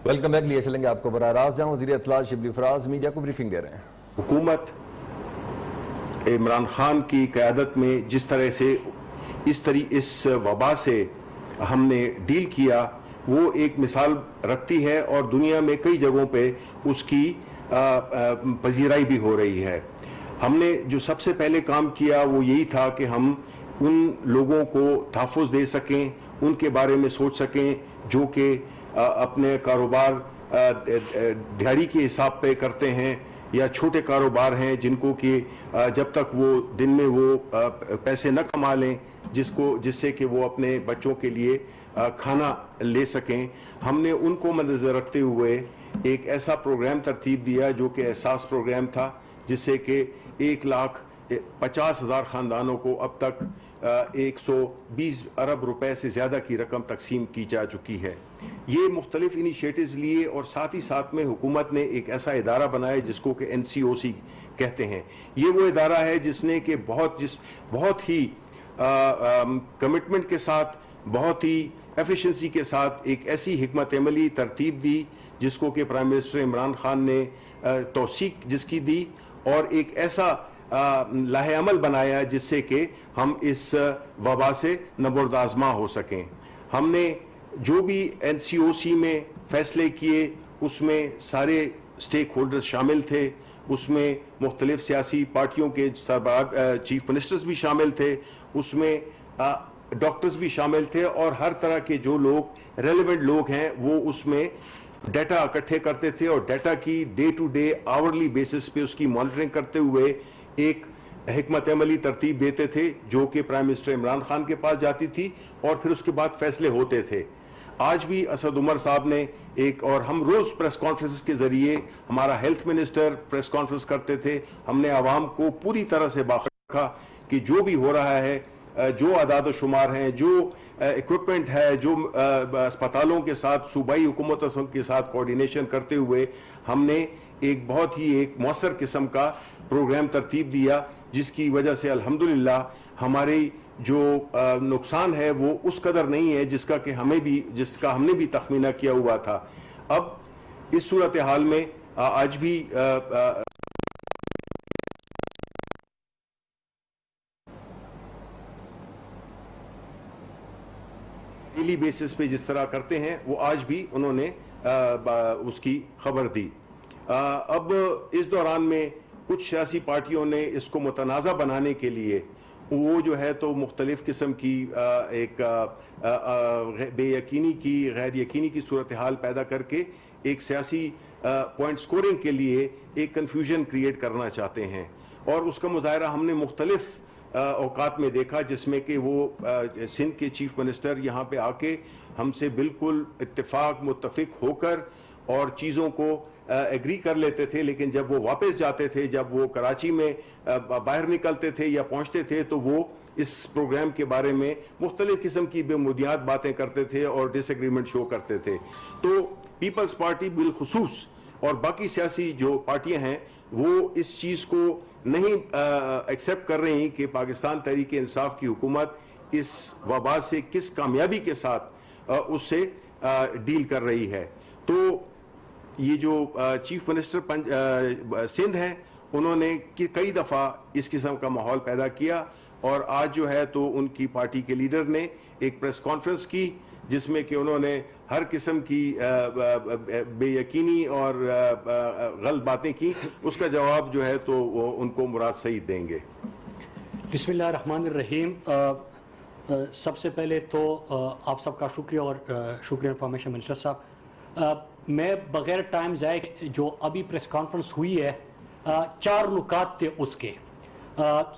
Welcome back. لیے چلیں گے آپ کو براہ راست جہاں وزیر اطلاع شبلی فراز میڈیا کو بریفنگ دے رہے ہیں. حکومت عمران خان کی قیادت میں جس طرح سے اس وبا سے ہم نے ڈیل کیا وہ ایک مثال رکھتی ہے اور دنیا میں کئی جگہوں پہ اس کی پذیرائی بھی ہو رہی ہے. ہم نے جو سب سے پہلے کام کیا وہ یہی تھا کہ ہم ان لوگوں کو تحفظ دے سکیں, ان کے بارے میں سوچ سکیں جو کہ اپنے کاروبار دیہڑی کے حساب پہ کرتے ہیں یا چھوٹے کاروبار ہیں جن کو کہ جب تک وہ دن میں وہ پیسے نہ کما لیں جس سے کہ وہ اپنے بچوں کے لیے کھانا لے سکیں. ہم نے ان کو مد نظر رکھتے ہوئے ایک ایسا پروگرام ترتیب دیا جو کہ احساس پروگرام تھا, جس سے کہ 1,50,000 خاندانوں کو اب تک 120 ارب روپے سے زیادہ کی رقم تقسیم کی جا چکی ہے. یہ مختلف انیشیٹوز لیے اور ساتھ ہی ساتھ میں حکومت نے ایک ایسا ادارہ بنایا جس کو کہ NCOC کہتے ہیں. یہ وہ ادارہ ہے جس نے کہ بہت ہی کمٹمنٹ کے ساتھ, بہت ہی ایفیشنسی کے ساتھ ایک ایسی حکمت عملی ترتیب دی جس کو کہ پرائم منسٹر عمران خان نے توثیق جس کی دی اور ایک ایسا لاہ عمل بنایا جس سے کہ ہم اس وبا سے نبرد آزما ہو سکیں. ہم نے جو بھی NCOC میں فیصلے کیے اس میں سارے سٹیک ہولڈرز شامل تھے, اس میں مختلف سیاسی پارٹیوں کے سربراہ چیف منسٹرز بھی شامل تھے, اس میں ڈاکٹرز بھی شامل تھے اور ہر طرح کے جو لوگ ریلیونٹ لوگ ہیں وہ اس میں ڈیٹا اکٹھے کرتے تھے اور ڈیٹا کی day to day hourly basis پہ اس کی مانیٹرنگ کرتے ہوئے ایک حکمت عملی ترتیب دیتے تھے جو کہ پرائم منسٹر عمران خان کے پاس جاتی تھی اور پھر اس کے بعد فیصلے ہوتے تھے. آج بھی اسد عمر صاحب نے ایک, اور ہم روز پریس کانفرنس کے ذریعے, ہمارا ہیلتھ منسٹر پریس کانفرنس کرتے تھے, ہم نے عوام کو پوری طرح سے باخبر رکھا کہ جو بھی ہو رہا ہے, جو اعداد و شمار ہیں, جو ایکوپمنٹ ہے, جو اسپتالوں کے ساتھ صوبائی حکومتوں کے ساتھ کوارڈینیشن کرتے ہوئے ہم نے ایک بہت ہی ایک مؤثر قسم کا پروگرام ترتیب دیا جس کی وجہ سے الحمدللہ ہماری جو نقصان ہے وہ اس قدر نہیں ہے جس کا ہم نے بھی تخمینہ کیا ہوا تھا. اب اس صورتحال میں آج بھی ڈیلی بیسس پہ جس طرح کرتے ہیں وہ آج بھی انہوں نے اس کی خبر دی. اب اس دوران میں کچھ سیاسی پارٹیوں نے اس کو متنازع بنانے کے لیے وہ جو ہے تو مختلف قسم کی ایک بے یقینی کی, غیر یقینی کی صورتحال پیدا کر کے ایک سیاسی پوائنٹ سکورنگ کے لیے ایک کنفیوژن کریٹ کرنا چاہتے ہیں اور اس کا مظاہرہ ہم نے مختلف اوقات میں دیکھا جس میں کہ وہ سندھ کے چیف منسٹر یہاں پہ آ کے ہم سے بالکل متفق ہو کر اور چیزوں کو ایگری کر لیتے تھے, لیکن جب وہ واپس جاتے تھے, جب وہ کراچی میں باہر نکلتے تھے یا پہنچتے تھے تو وہ اس پروگرام کے بارے میں مختلف قسم کی بے بنیاد باتیں کرتے تھے اور ڈس ایگریمنٹ شو کرتے تھے. تو پیپلز پارٹی بالخصوص اور باقی سیاسی جو پارٹیاں ہیں وہ اس چیز کو نہیں ایکسیپٹ کر رہی کہ پاکستان تحریک انصاف کی حکومت اس وبا سے کس کامیابی کے ساتھ اس سے ڈیل کر رہی ہے. تو یہ جو چیف منسٹر سندھ ہیں انہوں نے کئی دفعہ اس قسم کا ماحول پیدا کیا اور آج جو ہے تو ان کی پارٹی کے لیڈر نے ایک پریس کانفرنس کی جس میں کہ انہوں نے ہر قسم کی بے یقینی اور غلط باتیں کی. اس کا جواب جو ہے تو وہ ان کو مراد سعید دیں گے. بسم اللہ الرحمن الرحیم. سب سے پہلے تو آپ سب کا شکریہ اور شکریہ انفارمیشن منسٹر صاحب. میں بغیر ٹائم ضائع جو ابھی پریس کانفرنس ہوئی ہے 4 نکات تھے اس کے.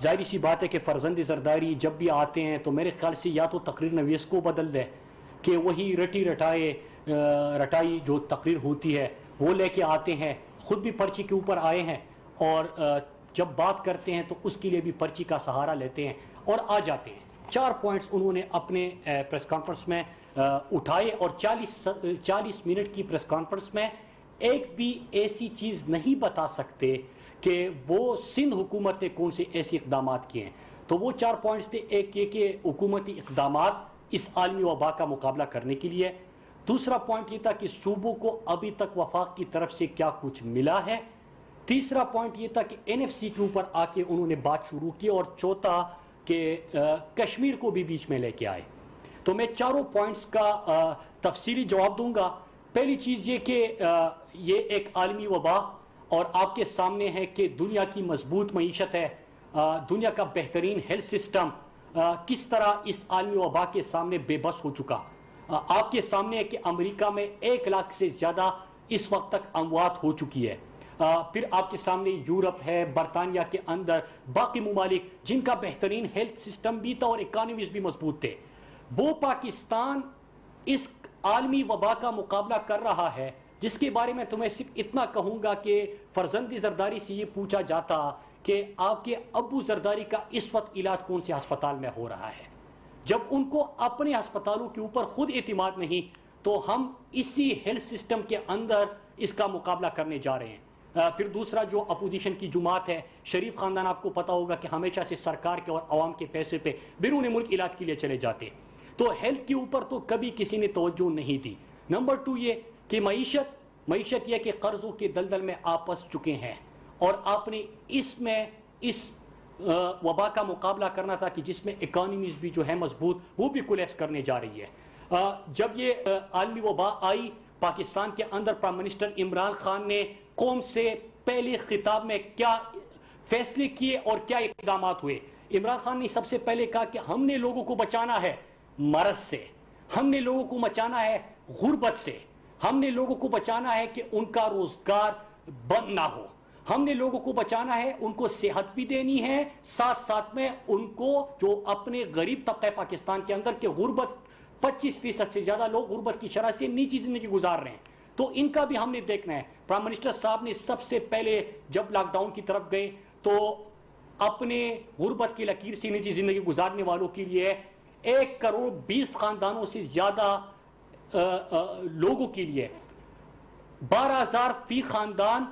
ظاہری سی بات ہے کہ فرزند زرداری جب بھی آتے ہیں تو میرے خیال سے یا تو تقریر نویس کو بدل دے کہ وہی رٹائی جو تقریر ہوتی ہے وہ لے کے آتے ہیں, خود بھی پرچی کے اوپر آئے ہیں اور جب بات کرتے ہیں تو اس کے لیے بھی پرچی کا سہارا لیتے ہیں اور آ جاتے ہیں. 4 پوائنٹس انہوں نے اپنے پریس کانفرنس میں اٹھائے اور 40 منٹ کی پریس کانفرنس میں ایک بھی ایسی چیز نہیں بتا سکتے کہ وہ سندھ حکومت نے کون سے ایسے اقدامات کیے ہیں. تو وہ 4 پوائنٹس تھے. ایک یہ کہ حکومتی اقدامات اس عالمی وبا کا مقابلہ کرنے کے لیے. دوسرا پوائنٹ یہ تھا کہ صوبوں کو ابھی تک وفاق کی طرف سے کیا کچھ ملا ہے. تیسرا پوائنٹ یہ تھا کہ این ایف سی کے اوپر آ کے انہوں نے بات شروع کی, اور چوتھا کہ کشمیر کو بھی بیچ میں لے کے آئے. تو میں چاروں پوائنٹس کا تفصیلی جواب دوں گا. پہلی چیز یہ کہ یہ ایک عالمی وبا, اور آپ کے سامنے ہے کہ دنیا کی مضبوط معیشت ہے, دنیا کا بہترین ہیلتھ سسٹم کس طرح اس عالمی وبا کے سامنے بے بس ہو چکا. آپ کے سامنے ہے کہ امریکہ میں 1 لاکھ سے زیادہ اس وقت تک اموات ہو چکی ہے. پھر آپ کے سامنے یورپ ہے, برطانیہ کے اندر باقی ممالک جن کا بہترین ہیلتھ سسٹم بھی تھا اور اکانومیز بھی مضبوط تھے. وہ پاکستان اس عالمی وبا کا مقابلہ کر رہا ہے, جس کے بارے میں تمہیں صرف اتنا کہوں گا کہ فرزند زرداری سے یہ پوچھا جاتا کہ آپ کے ابو زرداری کا اس وقت علاج کون سے ہسپتال میں ہو رہا ہے. جب ان کو اپنے ہسپتالوں کے اوپر خود اعتماد نہیں, تو ہم اسی ہیلتھ سسٹم کے اندر اس کا مقابلہ کرنے جا رہے ہیں. پھر دوسرا جو اپوزیشن کی جماعت ہے, شریف خاندان, آپ کو پتا ہوگا کہ ہمیشہ سے سرکار کے اور عوام کے پیسے پہ بیرون ملک علاج کے لیے چلے جاتے, تو ہیلتھ کے اوپر تو کبھی کسی نے توجہ نہیں دی. نمبر 2 یہ کہ معیشت یہ کہ قرضوں کے دلدل میں آپس چکے ہیں, اور آپ نے اس وبا کا مقابلہ کرنا تھا کہ جس میں اکانومیز بھی جو ہے مضبوط وہ بھی کولیپس کرنے جا رہی ہے. جب یہ عالمی وبا آئی پاکستان کے اندر, پرائم منسٹر عمران خان نے قوم سے پہلے خطاب میں کیا فیصلے کیے اور کیا اقدامات ہوئے. عمران خان نے سب سے پہلے کہا کہ ہم نے لوگوں کو بچانا ہے مرض سے, ہم نے لوگوں کو بچانا ہے غربت سے, ہم نے لوگوں کو بچانا ہے کہ ان کا روزگار بند نہ ہو, ہم نے لوگوں کو بچانا ہے, ان کو صحت بھی دینی ہے, ساتھ ساتھ میں ان کو جو اپنے غریب طبقہ پاکستان کے اندر کے غربت 25% سے زیادہ لوگ غربت کی شرح سے نیچی زندگی گزار رہے ہیں, تو ان کا بھی ہم نے دیکھنا ہے. پرائم منسٹر صاحب نے سب سے پہلے جب لاک ڈاؤن کی طرف گئے تو اپنے غربت کی لکیر سے نیچی زندگی گزارنے والوں کے لیے 1 کروڑ 20 خاندانوں سے زیادہ لوگوں کے لیے 12,000 فی خاندان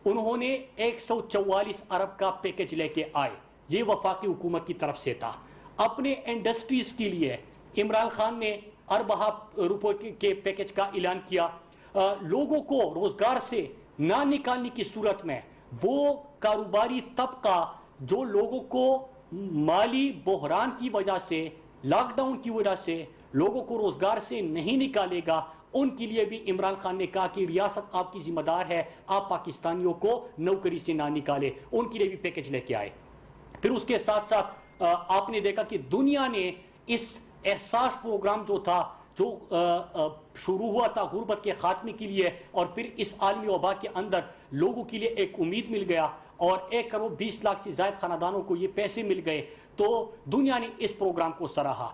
انہوں نے 144 ارب کا پیکج لے کے آئے. یہ وفاقی حکومت کی طرف سے تھا. اپنے انڈسٹریز کے لیے عمران خان نے اربہ روپے کے پیکج کا اعلان کیا. لوگوں کو روزگار سے نہ نکالنے کی صورت میں وہ کاروباری طبقہ جو لوگوں کو مالی بحران کی وجہ سے, لاک ڈاؤن کی وجہ سے لوگوں کو روزگار سے نہیں نکالے گا, ان کے لیے بھی عمران خان نے کہا کہ ریاست آپ کی ذمہ دار ہے, آپ پاکستانیوں کو نوکری سے نہ نکالے, ان کے لیے بھی پیکج لے کے آئے. پھر اس کے ساتھ ساتھ آپ نے دیکھا کہ دنیا نے اس احساس پروگرام جو تھا جو شروع ہوا تھا غربت کے خاتمے کے لیے, اور پھر اس عالمی وبا کے اندر لوگوں کے لیے ایک امید مل گیا, اور 1 کروڑ 20 لاکھ سے زائد خاندانوں کو یہ پیسے مل گئے, تو دنیا نے اس پروگرام کو سراہا.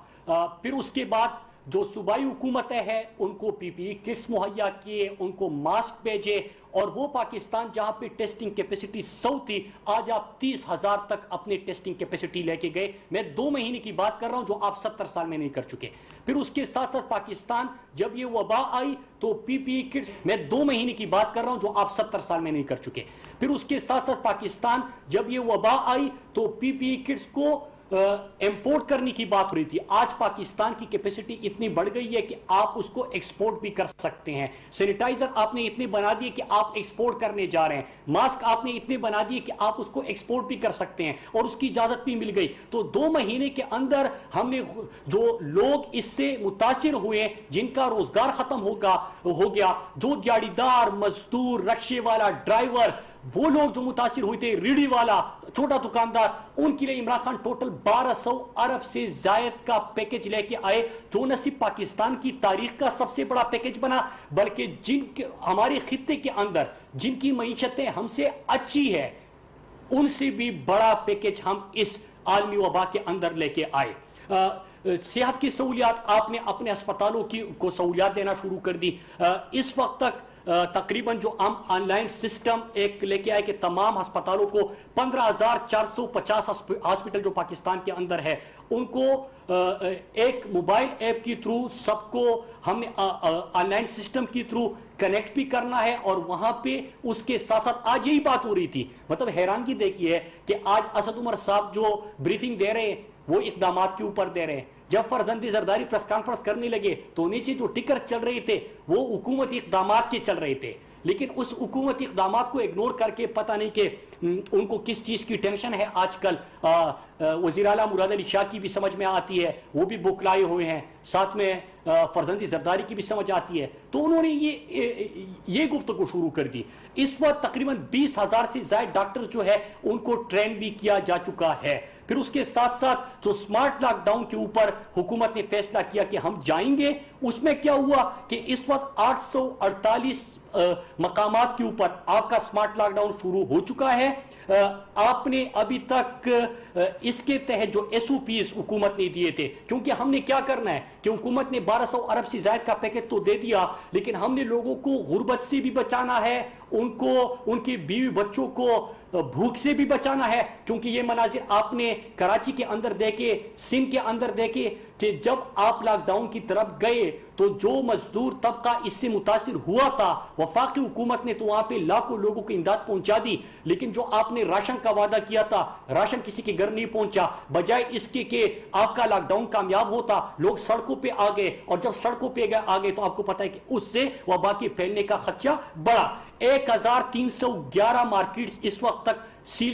پھر اس کے بعد جو صوبائی حکومتیں ہیں ان کو پی پی ای کٹس مہیا کیے, ان کو ماسک بھیجے, اور وہ پاکستان جہاں پہ ٹیسٹنگ کیپیسٹی 100 تھی, آج آپ 30,000 تک اپنی ٹیسٹنگ کیپیسٹی لے کے گئے. میں 2 مہینے کی بات کر رہا ہوں جو آپ 70 سال میں نہیں کر چکے. پھر اس کے ساتھ ساتھ پاکستان جب یہ وبا آئی تو پی پی ای کٹس, میں 2 مہینے کی بات کر رہا ہوں جو آپ 70 سال میں نہیں کر چکے. پھر اس کے ساتھ ساتھ پاکستان جب یہ وبا آئی تو پی پی ای کٹس کو امپورٹ کرنے کی بات ہو رہی تھی. آج پاکستان کی کیپیسٹی اتنی بڑھ گئی ہے کہ آپ اس کو ایکسپورٹ بھی کر سکتے ہیں. سینیٹائزر آپ نے اتنے بنا دیے کہ آپ ایکسپورٹ کرنے جا رہے ہیں, ماسک آپ نے اتنے بنا دیے کہ آپ اس کو ایکسپورٹ بھی کر سکتے ہیں, اور اس کی اجازت بھی مل گئی. تو 2 مہینے کے اندر ہم نے جو لوگ اس سے متاثر ہوئے, جن کا روزگار ختم ہو گیا, جو دیہڑی دار, مزدور, رکشے والا, ڈرائیور, وہ لوگ جو متاثر ہوئے تھے, ریڑھی والا, چھوٹا دکاندار, ان کے لیے عمران خان ٹوٹل 1200 ارب سے زائد کا پیکج لے کے آئے, جو نہ صرف پاکستان کی تاریخ کا سب سے بڑا پیکج بنا, بلکہ ہمارے خطے کے اندر جن کی معیشتیں ہم سے اچھی ہے ان سے بھی بڑا پیکج ہم اس عالمی وبا کے اندر لے کے آئے. صحت کی سہولیات آپ نے اپنے اسپتالوں کو سہولیات دینا شروع کر دی. اس وقت تک تقریباً جو ہم آن لائن سسٹم ایک لے کے آئے کہ تمام ہسپتالوں کو 15,450 ہاسپٹل جو پاکستان کے اندر ہے ان کو ایک موبائل ایپ کی تھرو سب کو ہم نے آن لائن سسٹم کی تھرو کنیکٹ بھی کرنا ہے. اور وہاں پہ اس کے ساتھ ساتھ آج یہی بات ہو رہی تھی, مطلب حیرانگی دیکھیے کہ آج اسد عمر صاحب جو بریفنگ دے رہے ہیں وہ اقدامات کے اوپر دے رہے ہیں. جب فرزند زرداری پریس کانفرنس کرنے لگے تو نیچے جو ٹکر چل رہے تھے وہ حکومتی اقدامات کے چل رہے تھے، لیکن اس حکومتی اقدامات کو اگنور کر کے پتہ نہیں کہ ان کو کس چیز کی ٹینشن ہے آج کل. وزیر اعلیٰ مراد علی شاہ کی بھی سمجھ میں آتی ہے، وہ بھی بوکلائے ہوئے ہیں، ساتھ میں فرزند زرداری کی بھی سمجھ آتی ہے. تو انہوں نے یہ گفتگو شروع کر دی. اس وقت تقریباً 20,000 سے زائد ڈاکٹر جو ہے ان کو ٹرین بھی کیا جا چکا ہے. پھر اس کے ساتھ ساتھ جو سمارٹ لاک ڈاؤن کے اوپر حکومت نے فیصلہ کیا کہ ہم جائیں گے، اس میں کیا ہوا کہ اس وقت 848 مقامات کے اوپر آپ کا سمارٹ لاک ڈاؤن شروع ہو چکا ہے. آپ نے ابھی تک اس کے تحت جو ایس او پیز حکومت نے دیے تھے، کیونکہ ہم نے کیا کرنا ہے کہ حکومت نے 1200 ارب سے زائد کا پیکج تو دے دیا، لیکن ہم نے لوگوں کو غربت سے بھی بچانا ہے، ان کے بیوی بچوں کو بھوک سے بھی بچانا ہے. کیونکہ یہ مناظر آپ نے کراچی کے اندر دیکھے، سندھ کے اندر دیکھے کہ جب آپ لاک ڈاؤن کی طرف گئے تو جو مزدور طبقہ اس سے متاثر ہوا تھا، وفاقی حکومت نے تو وہاں پہ لاکھوں لوگوں کو امداد پہنچا دی، لیکن جو آپ نے راشن کا وعدہ کیا تھا راشن کسی کے گھر نہیں پہنچا. بجائے اس کے کہ آپ کا لاک ڈاؤن کامیاب ہوتا، لوگ سڑکوں پہ آ گئے، اور جب سڑکوں پہ آ گئے تو آپ کو پتا ہے کہ اس سے وبا کے پھیلنے کا خدشہ بڑھا. 1311 مارکیٹس اس وقت تک سیل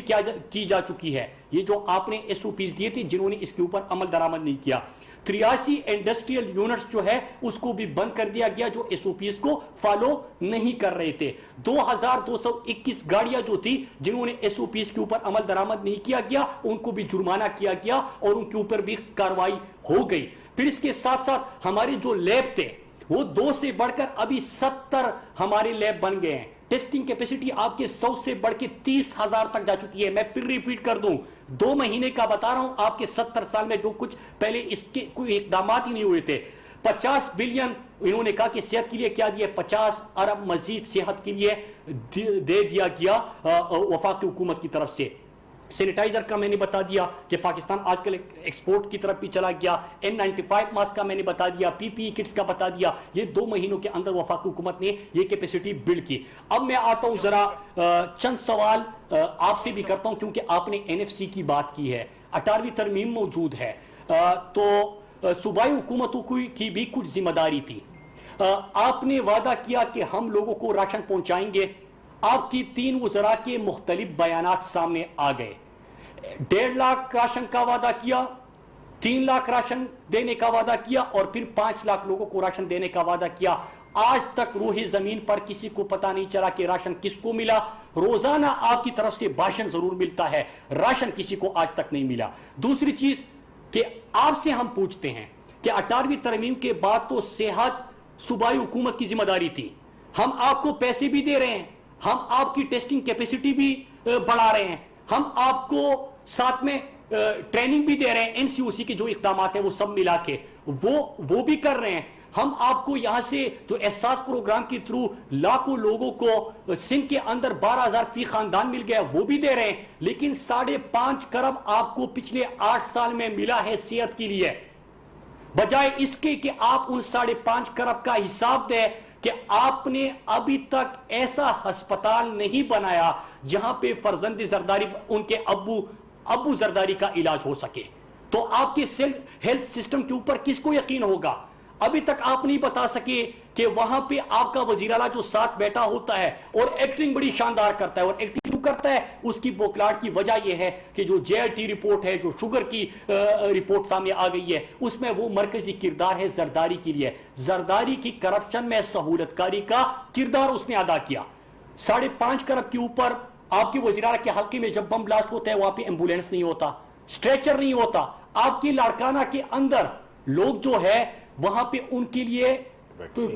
کی جا چکی ہے. یہ جو آپ نے ایس او پیز دیے تھے جنہوں نے اس کے اوپر عمل درآمد نہیں کیا. 83 انڈسٹریل یونٹس جو ہے اس کو بھی بند کر دیا گیا جو ایس او پیز کو فالو نہیں کر رہے تھے. 2221 گاڑیاں جو تھی جنہوں نے ایس او پیز کے اوپر عمل درآمد نہیں کیا گیا ان کو بھی جرمانہ کیا گیا اور ان کے اوپر بھی کارروائی ہو گئی. پھر اس کے ساتھ ساتھ ہمارے جو لیب تھے وہ 2 سے بڑھ کر ابھی 70 ہمارے لیب بن گئے ہیں. ٹیسٹنگ کیپیسٹی آپ کے 100 سے بڑھ کے 30,000 تک جا چکی ہے. میں پھر ریپیٹ کر دوں، 2 مہینے کا بتا رہا ہوں، آپ کے 70 سال میں جو کچھ پہلے اس کے کوئی اقدامات ہی نہیں ہوئے تھے. 50 بلین انہوں نے کہا کہ صحت کے لیے کیا دیا، 50 ارب مزید صحت کے لیے دے دیا گیا وفاقی حکومت کی طرف سے. سینیٹائزر کا میں نے بتا دیا کہ پاکستان آج کل ایکسپورٹ کی طرف بھی چلا گیا. N95 ماسک کا میں نے بتا دیا، PPE کٹس کا بتا دیا. یہ 2 مہینوں کے اندر وفاقی حکومت نے یہ کیپیسٹی بلڈ کی. اب میں آتا ہوں ذرا چند سوال آپ سے بھی کرتا ہوں کیونکہ آپ نے NFC کی بات کی ہے، 18ویں ترمیم موجود ہے، تو صوبائی حکومتوں کی بھی کچھ ذمہ داری تھی. آپ نے وعدہ کیا کہ ہم لوگوں کو راشن پہنچائیں گے. آپ کی 3 وزراء کے مختلف بیانات سامنے آ گئے. 1.5 لاکھ راشن کا وعدہ کیا، 3 لاکھ راشن دینے کا وعدہ کیا، اور پھر 5 لاکھ لوگوں کو راشن دینے کا وعدہ کیا. آج تک روح زمین پر کسی کو پتہ نہیں چلا کہ راشن کس کو ملا. روزانہ آپ کی طرف سے بھاشن ضرور ملتا ہے، راشن کسی کو آج تک نہیں ملا. دوسری چیز کہ آپ سے ہم پوچھتے ہیں کہ 18ویں ترمیم کے بعد تو صحت صوبائی حکومت کی ذمہ داری تھی. ہم آپ کو پیسے بھی دے رہے ہیں، ہم آپ کی ٹیسٹنگ کیپیسٹی بھی بڑھا رہے ہیں، ہم آپ کو ساتھ میں ٹریننگ بھی دے رہے ہیں. NCOC کے جو اقدامات ہیں وہ سب ملا کے وہ بھی کر رہے ہیں. ہم آپ کو یہاں سے جو احساس پروگرام کے تھرو لاکھوں لوگوں کو سندھ کے اندر 12,000 فی خاندان مل گیا وہ بھی دے رہے ہیں. لیکن 5.5 کروڑ آپ کو پچھلے 8 سال میں ملا ہے صحت کے لیے. بجائے اس کے کہ آپ ان 5.5 کروڑ کا حساب دیں کہ آپ نے ابھی تک ایسا ہسپتال نہیں بنایا جہاں پہ فرزند زرداری ان کے ابو زرداری کا علاج ہو سکے. تو آپ کے ہیلتھ سسٹم کے اوپر کس کو یقین ہوگا؟ ابھی تک آپ نہیں بتا سکے کہ وہاں پہ آپ کا وزیر اعلیٰ جو ساتھ بیٹھا ہوتا ہے اور ایکٹنگ بڑی شاندار کرتا ہے، اور ایکٹنگ کیوں کرتا ہے اس کی بوکلاٹ کی وجہ یہ ہے کہ جو JRT رپورٹ ہے، جو شوگر کی رپورٹ سامنے آ گئی ہے، اس میں وہ مرکزی کردار ہے زرداری کے لیے. زرداری کی کرپشن میں سہولت کاری کا کردار اس نے ادا کیا. 5.5 کروڑ کے اوپر آپ کے وزیر اعلیٰ کے حلقے میں جب بم بلاسٹ ہوتا ہے وہاں پہ ایمبولینس نہیں ہوتا، اسٹریچر نہیں ہوتا. آپ کی لاڑکانہ کے اندر لوگ جو ہے وہاں پہ ان کے لیے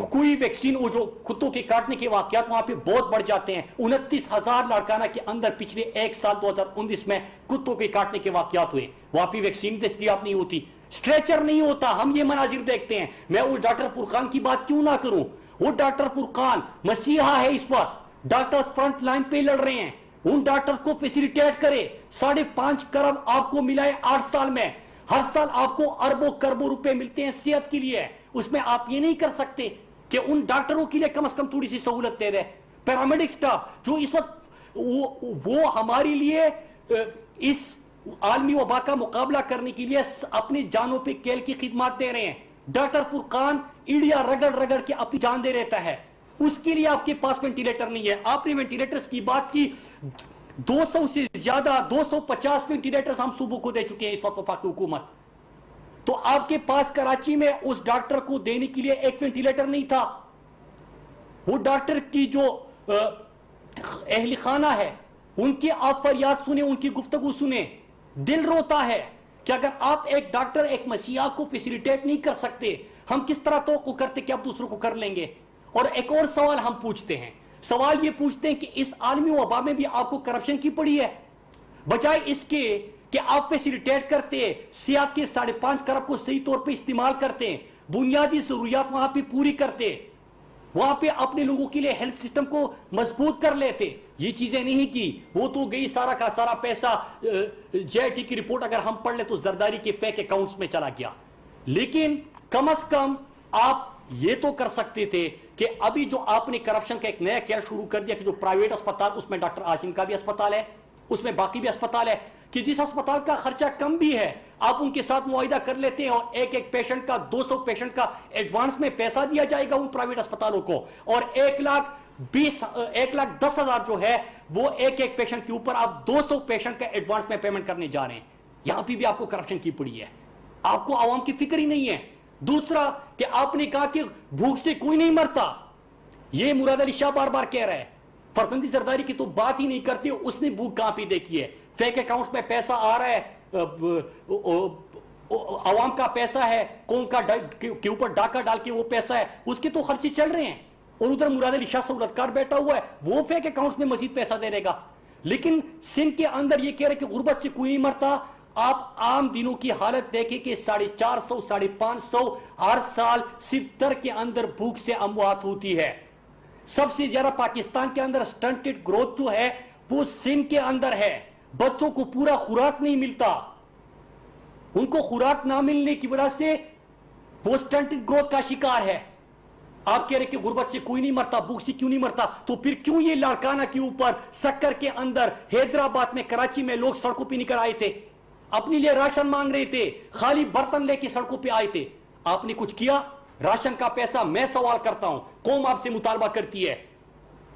کوئی ویکسین، وہ جو کتوں کے کاٹنے کے واقعات وہاں پہ بہت بڑھ جاتے ہیں. 29,000 لاڑکانہ کے اندر پچھلے 1 سال 2019 میں کتوں کے کاٹنے کے واقعات ہوئے. وہاں پہ ویکسین دستیاب نہیں ہوتی، اسٹریچر نہیں ہوتا. ہم یہ مناظر دیکھتے ہیں. میں اس ڈاکٹر فرقان کی بات کیوں نہ کروں؟ وہ ڈاکٹر فرقان مسیحا ہے، اس وقت ڈاکٹر فرنٹ لائن پہ لڑ رہے ہیں. ان ڈاکٹر کو فیسیلیٹیٹ کرے. 5.5 کروڑ آپ کو ملا ہے 8 سال میں. ہر سال آپ کو اربوں کربوں روپے ملتے ہیں صحت کے لیے. اس میں آپ یہ نہیں کر سکتے کہ ان ڈاکٹروں کے لیے کم از کم تھوڑی سی سہولت دے دیں. پیرامیڈک سٹاف جو اس وقت وہ ہمارے لیے اس عالمی وبا کا مقابلہ کرنے کے لیے اپنی جانوں پہ کیل کی خدمات دے رہے ہیں. ڈاکٹر فرقان ایڈیا رگڑ رگڑ کے اپنی جان دے رہتا ہے, اس کے لیے آپ کے پاس وینٹیلیٹر نہیں ہے. آپ نے وینٹیلیٹرز کی بات کی, 200 سے زیادہ 250 وینٹیلیٹرز ہم صوبوں کو دے چکے ہیں اس وقت وفاقی حکومت. تو آپ کے پاس کراچی میں اس ڈاکٹر کو دینے کے لیے ایک وینٹیلیٹر نہیں تھا. وہ ڈاکٹر کی جو اہل خانہ ہے ان کی آپ فریاد سنیں, ان کی گفتگو سنیں, دل روتا ہے کہ اگر آپ ایک ڈاکٹر ایک مسیحا کو فیسیلیٹیٹ نہیں کر سکتے, ہم کس طرح توقع کرتے کہ آپ دوسروں کو کر لیں گے. اور ایک اور سوال ہم پوچھتے ہیں, سوال یہ پوچھتے ہیں کہ اس عالمی وبا میں بھی آپ کو کرپشن کی پڑی ہے, بجائے اس کے کہ آپ فیسیلیٹیٹ کرتے, صحت کے 5.5 کروڑ کو صحیح طور پہ استعمال کرتے, بنیادی ضروریات وہاں پہ پوری کرتے, وہاں پہ اپنے لوگوں کے لیے ہیلتھ سسٹم کو مضبوط کر لیتے. یہ چیزیں نہیں کی. وہ تو گئی سارا کا سارا پیسہ, جے آئی ٹی کی رپورٹ اگر ہم پڑھ لیں تو زرداری کے فیک اکاؤنٹس میں چلا گیا. لیکن کم از کم آپ یہ تو کر سکتے تھے کہ ابھی جو آپ نے کرپشن کا ایک نیا کیا شروع کر دیا کہ جو پرائیویٹ اسپتال, اس میں ڈاکٹر عاصم کا بھی اسپتال ہے, اس میں باقی بھی اسپتال ہے, کہ جس اسپتال کا خرچہ کم بھی ہے آپ ان کے ساتھ معاہدہ کر لیتے ہیں اور ایک پیشنٹ کا 200 پیشنٹ کا ایڈوانس میں پیسہ دیا جائے گا ان پرائیویٹ اسپتالوں کو, اور 1,10,000 جو ہے وہ ایک پیشنٹ کے اوپر آپ 200 پیشنٹ کا ایڈوانس میں پیمنٹ کرنے جا رہے ہیں. یہاں پہ بھی آپ کو کرپشن کی پڑی ہے, آپ کو عوام کی فکر ہی نہیں ہے. دوسرا کہ آپ نے کہا کہ بھوک سے کوئی نہیں مرتا, یہ مراد علی شاہ بار بار کہہ رہا ہے. فرزندی زرداری کی تو بات ہی نہیں کرتی, اس نے بھوک کہاں پہ دیکھی ہے. فیک اکاؤنٹس میں پیسہ آ رہا ہے, عوام کا پیسہ ہے, قوم کا کے اوپر ڈاکہ ڈال کے وہ پیسہ ہے, اس کے تو خرچے چل رہے ہیں, اور ادھر مراد علی شاہ سہولتکار بیٹھا ہوا ہے, وہ فیک اکاؤنٹس میں مزید پیسہ دے گا. لیکن سندھ کے اندر یہ کہہ رہے کہ غربت سے کوئی نہیں مرتا. آپ عام دنوں کی حالت دیکھیں کہ 450 550 ہر سال صرف در کے اندر بھوک سے اموات ہوتی ہے. سب سے زیادہ پاکستان کے اندر سٹنٹڈ گروتھ جو ہے وہ سندھ کے اندر ہے. بچوں کو پورا خوراک نہیں ملتا, ان کو خوراک نہ ملنے کی وجہ سے وہ سٹنٹڈ گروتھ کا شکار ہے. آپ کہہ رہے کہ غربت سے کوئی نہیں مرتا, بھوک سے کیوں نہیں مرتا, تو پھر کیوں یہ لاڑکانہ کے اوپر, سکر کے اندر, حیدرآباد میں, کراچی میں لوگ سڑکوں پہ نکل آئے تھے, اپنے لیے راشن مانگ رہے تھے, خالی برتن لے کے سڑکوں پہ آئے تھے. آپ نے کچھ کیا؟ راشن کا پیسہ, میں سوال کرتا ہوں, قوم آپ سے مطالبہ کرتی ہے.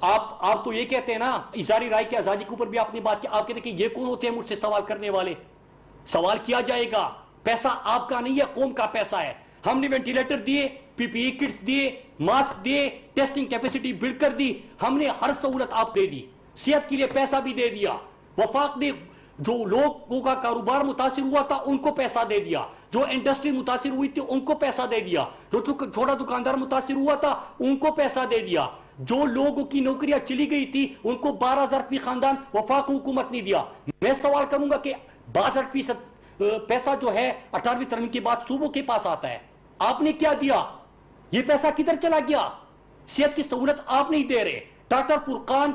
آپ تو یہ کہتے ہیں نا, اظہاری رائے کی آزادی کے اوپر بھی آپ نے بات کی, آپ کہتے ہیں کہ یہ کون ہوتے ہیں مجھ سے سوال کرنے والے. سوال کیا جائے گا, پیسہ آپ کا نہیں ہے, قوم کا پیسہ ہے. ہم نے وینٹیلیٹر دیے, پی پی ای کٹس دیے, ماسک دیے, ٹیسٹنگ کیپیسٹی بلڈ کر دی, ہم نے ہر سہولت آپ دے دی, صحت کے لیے پیسہ بھی دے دیا. وفاق نے جو لوگوں کا کاروبار متاثر ہوا تھا ان کو پیسہ دے دیا, جو انڈسٹری متاثر ہوئی تھی ان کو پیسہ دے دیا, جو چھوٹا دکاندار متاثر ہوا تھا ان کو پیسہ دے دیا, جو لوگوں کی نوکریاں چلی گئی تھی ان کو 12,000 فی خاندان وفاق حکومت نے دیا. میں سوال کروں گا کہ 62% پیسہ جو ہے 18ویں ترمیم کے بعد صوبوں کے پاس آتا ہے, آپ نے کیا دیا؟ یہ پیسہ کدھر چلا گیا؟ صحت کی سہولت آپ نہیں دے رہے. ڈاکٹر فرقان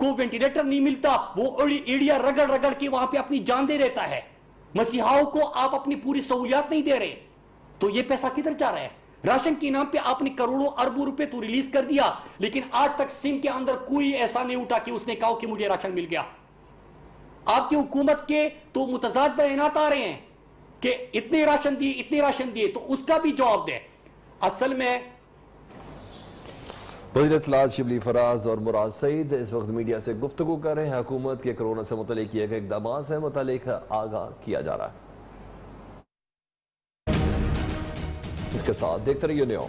کو وینٹیلیٹر نہیں ملتا, وہ ایڈیا رگڑ رگڑ کے وہاں پہ اپنی جان دے رہتا ہے. مسیحاؤں کو آپ اپنی پوری سہولیات نہیں دے رہے, تو یہ پیسہ کدھر جا رہا ہے؟ راشن کے نام پہ آپ نے کروڑوں اربوں روپے تو ریلیز کر دیا, لیکن آج تک سندھ کے اندر کوئی ایسا نہیں اٹھا کہ اس نے کہا کہ مجھے راشن مل گیا. آپ کی حکومت کے تو متضاد بیانات آ رہے ہیں کہ اتنے راشن دیے, تو اس کا بھی جواب دے. اصل میں وزیر اطلاعات شبلی فراز اور مراد سعید اس وقت میڈیا سے گفتگو کر رہے ہیں. حکومت کے کرونا سے متعلق کیے گئے اقدامات سے متعلق آگاہ کیا جا رہا ہے. اس کے ساتھ دیکھتے رہیے نیو.